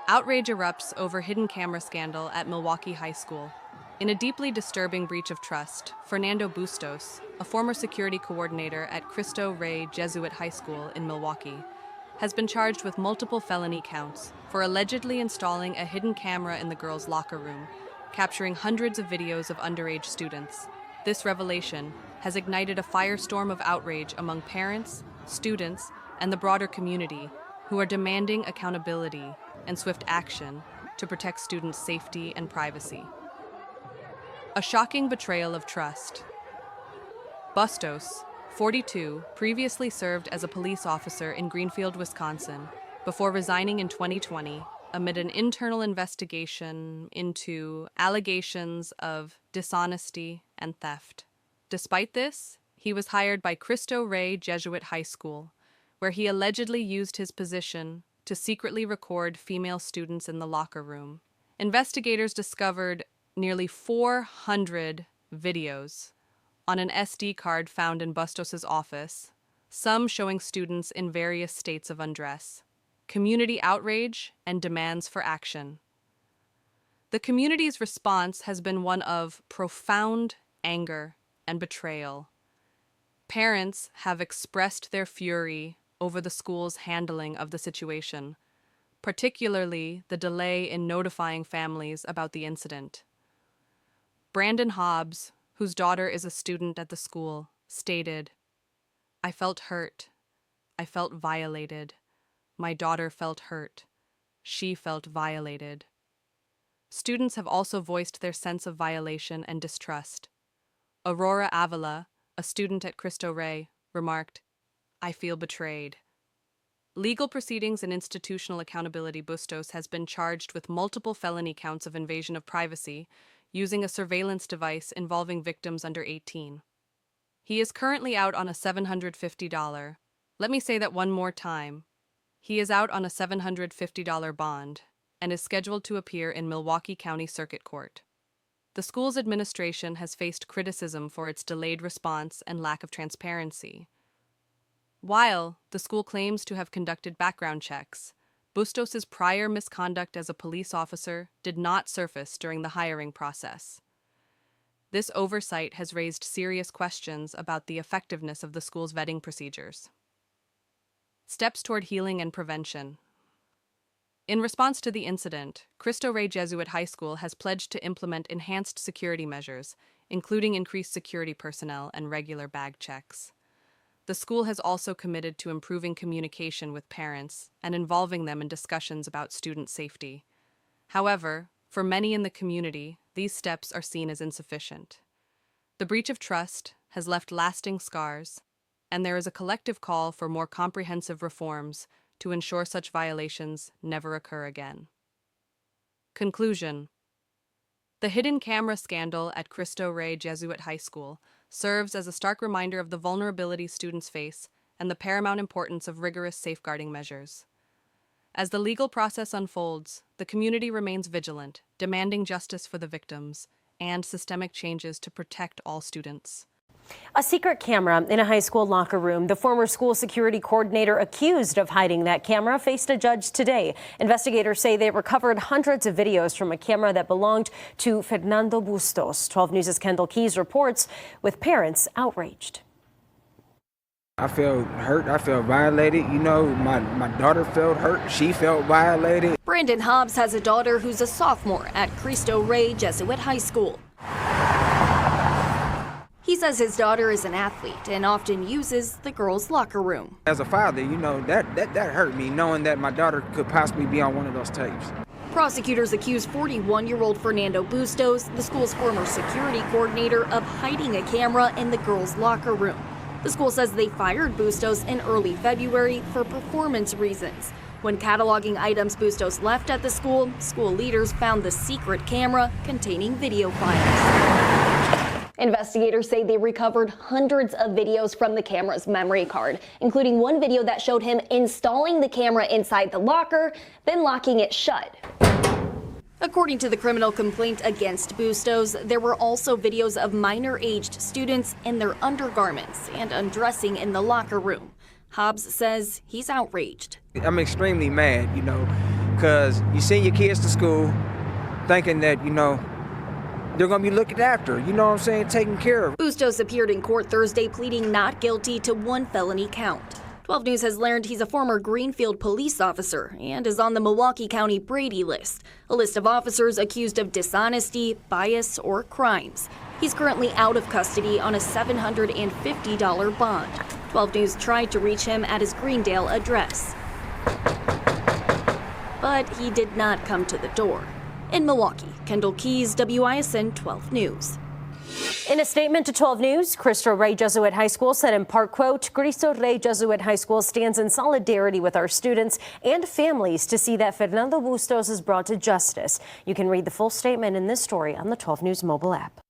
Outrage erupts over hidden camera scandal at Milwaukee High School. In a deeply disturbing breach of trust, Fernando Bustos, a former security coordinator at Cristo Jesuit High School in Milwaukee, has been charged with multiple felony counts for allegedly installing a hidden camera in the girls' locker room, capturing hundreds of videos of underage students. This revelation has ignited a firestorm of outrage among parents, students, and the broader community who are demanding accountability and swift action to protect students' safety and privacy. A shocking betrayal of trust. Bustos, 42, previously served as a police officer in Greenfield, Wisconsin, before resigning in 2020 amid an internal investigation into allegations of dishonesty and theft. Despite this, he was hired by Cristo Jesuit High School, where he allegedly used his position to secretly record female students in the locker room. Investigators discovered nearly 400 videos on an SD card found in Bustos' office, some showing students in various states of undress. Community outrage and demands for action. The community's response has been one of profound anger and betrayal. Parents have expressed their fury over the school's handling of the situation, particularly the delay in notifying families about the incident. Brandon Hobbs, whose daughter is a student at the school, stated, "I felt hurt. I felt violated. My daughter felt hurt. She felt violated." Students have also voiced their sense of violation and distrust. Aurora Avila, a student at Cristo remarked, "I feel betrayed." Legal proceedings and institutional accountability. Bustos has been charged with multiple felony counts of invasion of privacy using a surveillance device involving victims under 18. He is currently out on a $750. Let me say that one more time. He is out on a $750 bond and is scheduled to appear in Milwaukee County Circuit Court. The school's administration has faced criticism for its delayed response and lack of transparency. While the school claims to have conducted background checks, Bustos' prior misconduct as a police officer did not surface during the hiring process. This oversight has raised serious questions about the effectiveness of the school's vetting procedures. Steps toward healing and prevention. In response to the incident, Cristo Jesuit High School has pledged to implement enhanced security measures, including increased security personnel and regular bag checks. The school has also committed to improving communication with parents and involving them in discussions about student safety. However, for many in the community, these steps are seen as insufficient. The breach of trust has left lasting scars, and there is a collective call for more comprehensive reforms to ensure such violations never occur again. Conclusion. The hidden camera scandal at Cristo Jesuit High School serves as a stark reminder of the vulnerability students face and the paramount importance of rigorous safeguarding measures. As the legal process unfolds, the community remains vigilant, demanding justice for the victims and systemic changes to protect all students. A secret camera in a high school locker room. The former school security coordinator accused of hiding that camera faced a judge today. Investigators say they recovered hundreds of videos from a camera that belonged to Fernando Bustos. 12 News' Kendall Keys reports, with parents outraged. I felt hurt. I felt violated. You know, my daughter felt hurt. She felt violated. Brandon Hobbs has a daughter who's a sophomore at Cristo Jesuit High School. He says his daughter is an athlete and often uses the girls' locker room. As a father, you know, that hurt me, knowing that my daughter could possibly be on one of those tapes. Prosecutors accuse 41-year-old Fernando Bustos, the school's former security coordinator, of hiding a camera in the girls' locker room. The school says they fired Bustos in early February for performance reasons. When cataloging items Bustos left at the school, school leaders found the secret camera containing video files. Investigators say they recovered hundreds of videos from the camera's memory card, including one video that showed him installing the camera inside the locker, then locking it shut. According to the criminal complaint against Bustos, there were also videos of minor-aged students in their undergarments and undressing in the locker room. Hobbs says he's outraged. I'm extremely mad, you know. because you send your kids to school thinking that, you know, they're going to be looked after, you know what I'm saying, taken care of. Bustos appeared in court Thursday pleading not guilty to 1 felony count. 12 News has learned he's a former Greenfield police officer and is on the Milwaukee County Brady list, a list of officers accused of dishonesty, bias, or crimes. He's currently out of custody on a $750 bond. 12 News tried to reach him at his Greendale address, but he did not come to the door. In Milwaukee, Kendall Keys, WISN 12 News. In a statement to 12 News, Cristo Rey Jesuit High School said in part, quote, Cristo Rey Jesuit High School stands in solidarity with our students and families to see that Fernando Bustos is brought to justice. You can read the full statement in this story on the 12 News mobile app.